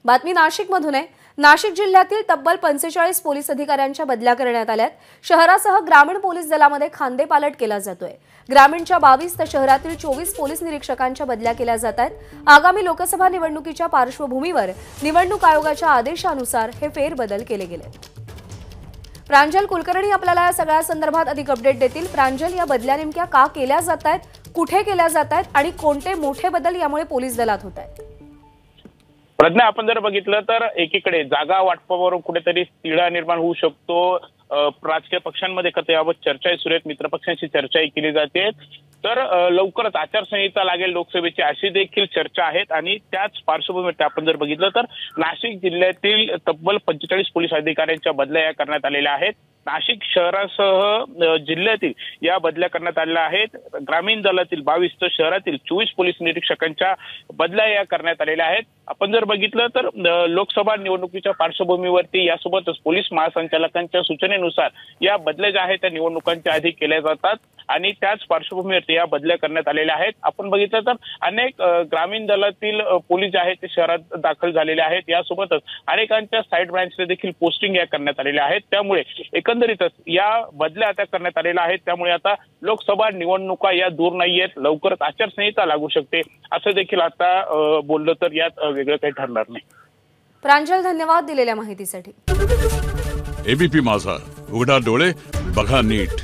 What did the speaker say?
बातमी नाशिकमधून आहे। नाशिक जिल्ह्यातील तब्बल 45 पोलीस अधिकाऱ्यांच्या बदल्या करण्यात आल्यात। शहरासह ग्रामीण पोलीस दलामध्ये खांदेपालट केला जातोय। ग्रामीणच्या 22 तर शहरातील 24 पोलीस निरीक्षकांच्या बदल्या केल्या जात आहेत। आगामी लोकसभा निवडणुकीच्या पार्श्वभूमीवर निवडणूक आयोगाच्या आदेशानुसार हे फेरबदल केले गेले। प्रांजल कुलकर्णी आपल्याला या सगळ्या संदर्भात अधिक अपडेट देतील। प्रांजल, या बदल्या नेमक्या का केल्या जात आहेत, कुठे केल्या जात आहेत आणि कोणते मोठे बदल यामुळे पोलीस दलात होत आहेत? प्रज्ञा, आपण जर बघितलं तर एकीकडे जागा वाटपावरून कुठेतरी तिढा निर्माण होऊ शकतो। राजकीय पक्षांमध्ये खरं याबाबत चर्चाही सुरू आहेत, मित्रपक्षांशी चर्चाही केली जाते। तर लवकरच आचारसंहिता लागेल लोकसभेची, अशी देखील चर्चा आहेत। आणि त्याच पार्श्वभूमीवर आपण जर बघितलं तर नाशिक जिल्ह्यातील तब्बल 45 पोलीस अधिकाऱ्यांच्या बदल्या या करण्यात आलेल्या आहेत। नाशिक शहरासह जिल्ह्यातील या बदल्या करण्यात आलेल्या आहेत। ग्रामीण दलातील 22 तर शहरातील 24 पोलीस निरीक्षकांच्या बदल्या या करण्यात आलेल्या आहेत। आपण जर बघितलं तर लोकसभा निवडणुकीच्या पार्श्वभूमीवरती यासोबतच पोलीस महासंचालकांच्या सूचनेनुसार या बदल्या ज्या आहेत त्या निवडणुकांच्या आधी केल्या जातात आणि त्याच पार्श्वभूमीवरती या बदल्या करण्यात आलेल्या आहेत। आपण बघितलं तर अनेक ग्रामीण दलातील पोलीस जे आहेत ते शहरात दाखल झालेले आहेत। यासोबतच अनेकांच्या साईड ब्रांचला देखील पोस्टिंग या करण्यात आलेल्या आहेत। त्यामुळे एकंदरीतच या बदल्या आता करण्यात आलेल्या आहेत। त्यामुळे आता लोकसभा निवडणुका या दूर नाहीयेत, लवकरच आचारसंहिता लागू शकते असं देखील आता बोललं तर यात वेगळं काही ठरणार नाही। प्रांजल, धन्यवाद दिलेल्या माहितीसाठी। एबीपी माझा, उघडा डोळे बघा नीट।